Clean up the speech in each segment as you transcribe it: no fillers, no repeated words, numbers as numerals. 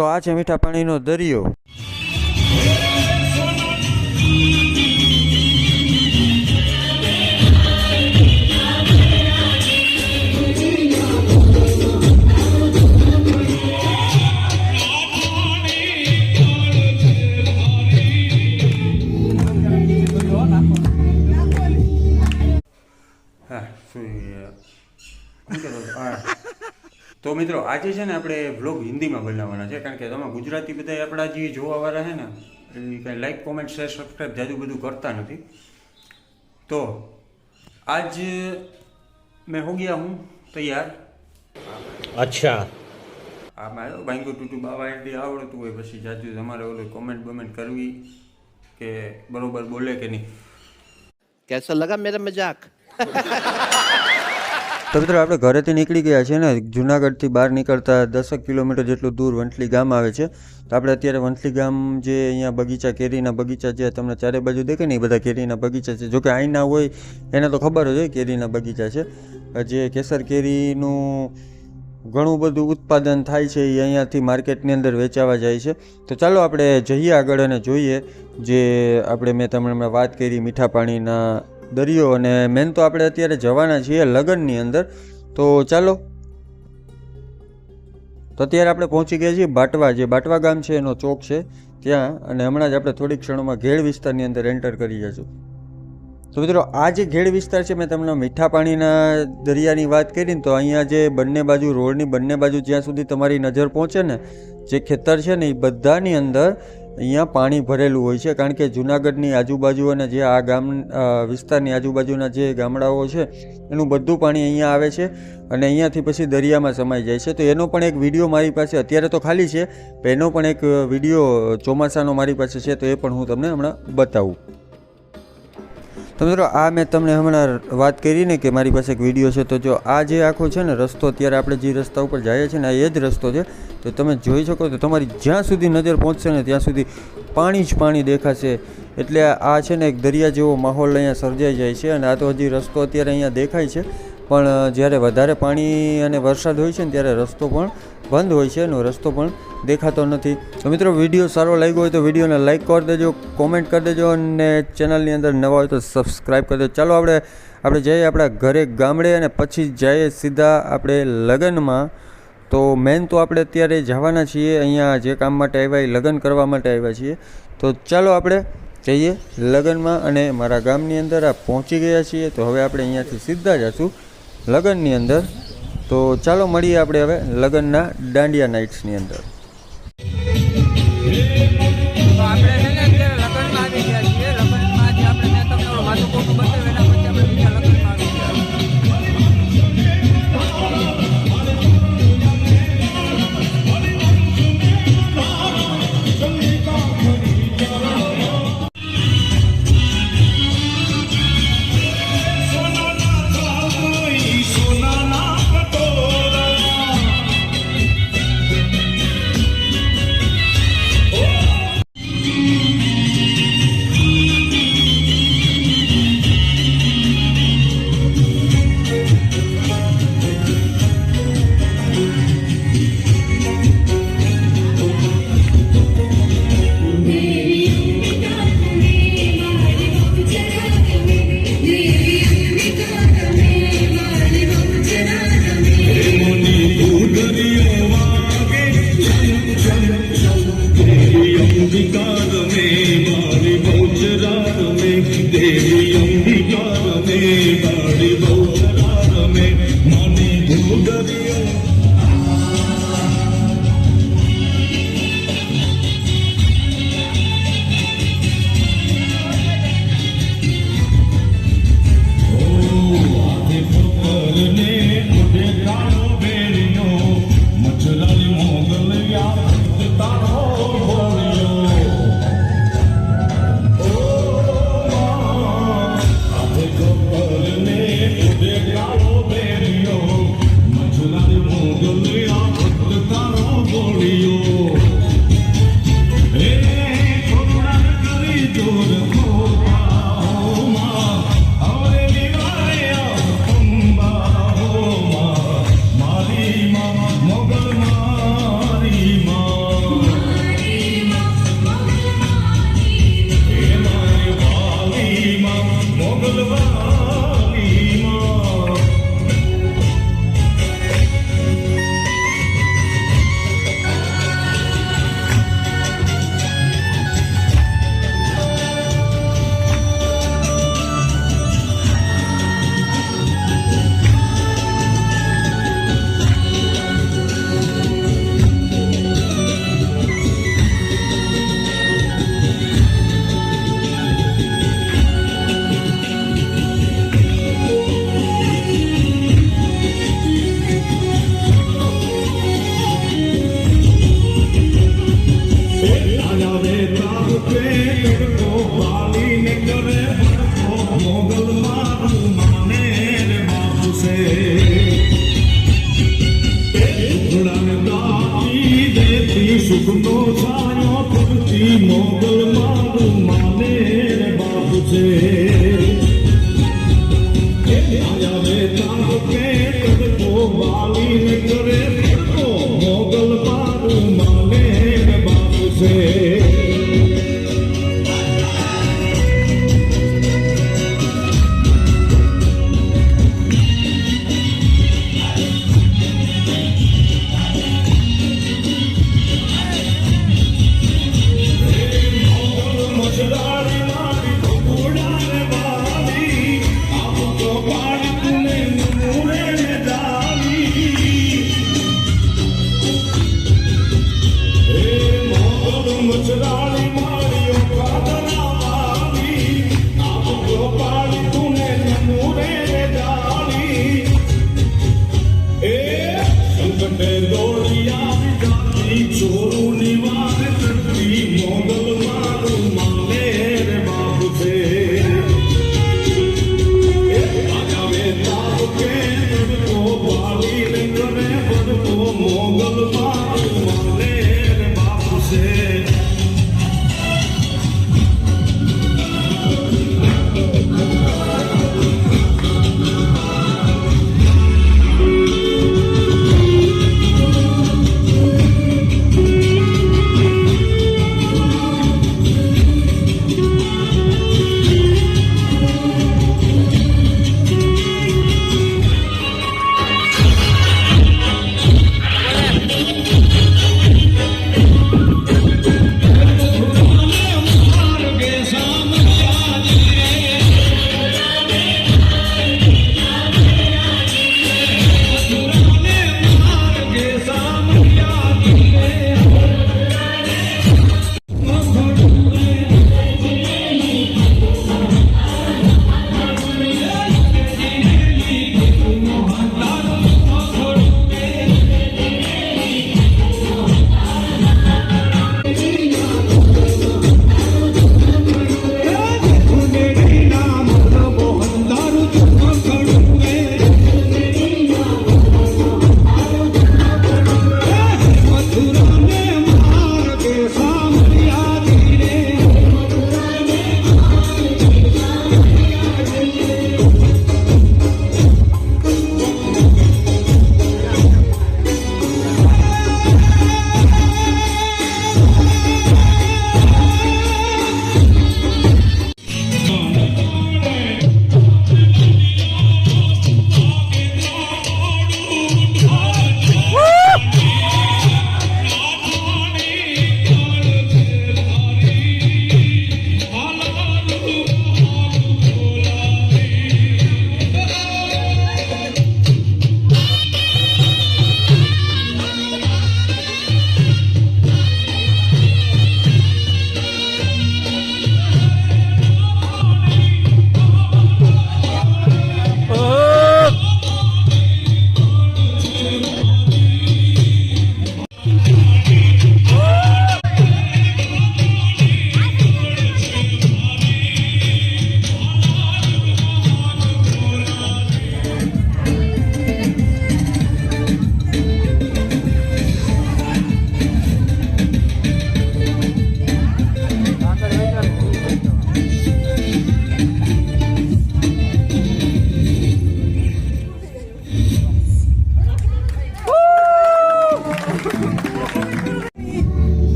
તો આ છે મીઠા પાણીનો દરિયો। તો મિત્રો આજે છે ને આપણે વ્લોગ હિન્દીમાં બનાવવાના છે, કારણ કે તમે ગુજરાતી બધા આપણા જે જોવાવાળા છે ને એ કંઈ લાઈક કોમેન્ટ શેર સબસ્ક્રાઈબ જાજુ બધું કરતા નથી। તો आज मैं हो गया हूँ तैयार। अच्छा આ મારો બાંગો ટૂટુ બાવા એન્ટી આવડતું હોય પછી જાજુ તમારે ઓલું કોમેન્ટ બમેન્ટ કરવી કે બરોબર બોલે કે નહીં। कैसा लगा मेरा मजाक? તો મિત્રો આપણે ઘરેથી નીકળી ગયા છે ને, જુનાગઢથી બહાર નીકળતા 10 કિલોમીટર જેટલું દૂર વંથલી ગામ આવે છે। તો આપણે અત્યારે વંથલી ગામ જે અહીંયા બગીચા, કેરીના બગીચા જે તમને ચારે બાજુ દેખે ને એ બધા કેરીના બગીચા છે। જોકે અહીંના હોય એને તો ખબર જ હોય કેરીના બગીચા છે। જે કેસર કેરીનું ઘણું બધું ઉત્પાદન થાય છે એ અહીંયાથી માર્કેટની અંદર વેચાવા જાય છે। તો ચાલો આપણે જઈએ આગળ અને જોઈએ જે આપણે મેં તમને વાત કરી મીઠા પાણીના દરિયો, અને મેન તો આપણે અત્યારે જવાના છીએ લગ્નની અંદર। તો ચાલો, તો અત્યારે આપણે પહોંચી ગયા છીએ બાટવા, જે બાટવા ગામ છે એનો ચોક છે ત્યાં, અને હમણાં જ આપણે થોડીક ક્ષણોમાં ઘેડ વિસ્તારની અંદર એન્ટર કરી જશું। તો મિત્રો આ જે ઘેડ વિસ્તાર છે, મેં તમને મીઠા પાણીના દરિયાની વાત કરી ને, તો અહીંયા જે બંને બાજુ રોડની બંને બાજુ જ્યાં સુધી તમારી નજર પહોંચે ને, જે ખેતર છે ને એ બધાની અંદર અહીંયા પાણી ભરેલું હોય છે, કારણ કે જુનાગઢની આજુબાજુ અને જે આ ગામ વિસ્તારની આજુબાજુના જે ગામડાઓ છે એનું બધું પાણી અહીંયા આવે છે અને અહીંયાથી પછી દરિયામાં સમાઈ જાય છે। તો એનો પણ એક વિડીયો મારી પાસે અત્યારે તો ખાલી છે, એનો પણ એક વિડીયો ચોમાસાનો મારી પાસે છે, તો એ પણ હું તમને હમણાં બતાવું। તો મિત્રો આ મેં તમને હમણાં વાત કરી ને કે મારી પાસે એક વિડીયો છે, તો જો આ જે આખો છે ને રસ્તો, અત્યારે આપણે જે રસ્તા ઉપર જઈએ છીએ ને આ એ જ રસ્તો છે। તો તમે જોઈ શકો તો તમારી જ્યાં સુધી નજર પહોંચશે ને ત્યાં સુધી પાણી જ પાણી દેખાશે। એટલે આ છે ને એક દરિયા જેવો માહોલ અહીંયા સર્જાઈ જાય છે। અને આ તો હજી રસ્તો અત્યારે અહીંયા દેખાય છે, પણ જ્યારે વધારે પાણી અને વરસાદ હોય છે ને ત્યારે રસ્તો પણ બંધ હોય છે અને રસ્તો પણ દેખાતો નથી। તો મિત્રો વિડીયો સારો લાગ્યો હોય તો વિડીયોને લાઈક કરી દેજો, કોમેન્ટ કરી દેજો, અને ચેનલની અંદર નવા હોય તો સબસ્ક્રાઈબ કરી દેજો। ચાલો આપણે જઈએ આપણા ઘરે ગામડે, અને પછી જઈએ સીધા આપણે લગ્નમાં। તો મેન તો આપણે અત્યારે જવાના છીએ અહીંયા જે કામ માટે આવ્યા એ લગ્ન કરવા માટે આવ્યા છીએ। તો ચાલો આપણે જઈએ લગ્નમાં, અને મારા ગામની અંદર આ પહોંચી ગયા છીએ। તો હવે આપણે અહીંયાથી સીધા જશું લગ્નની અંદર। તો ચાલો મળીએ આપણે હવે લગ્નના દાંડિયા નાઇટ્સની અંદર।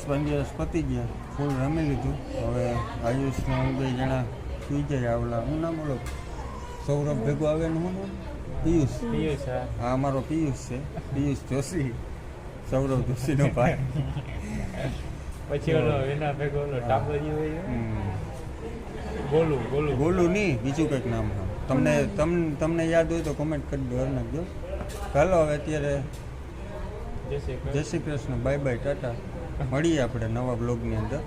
5 દિવસ પતી ગયા, ફૂલ રમી લીધું. હવે આયુષને હું 2 જણા સુઈ જાય. આવલા હું નામ બોલો, સૌરભ ભેગો આવે ને હું નામ પિયુષ. હા અમારો પિયુષ છે, પિયુષ જોશી, સૌરભ જોશીનો ભાઈ. પછી ઓલો એના ભેગો ઓલો ટાપરી હોય ગોલું નહીં, બીજું કંઈક નામ છે. તમને યાદ હોય તો કોમેન્ટ કરી દો, નાખજો. ચાલો હવે અત્યારે જય શ્રી કૃષ્ણ, બાય બાય, ટાટા. મળીએ આપણે નવા બ્લોગની અંદર.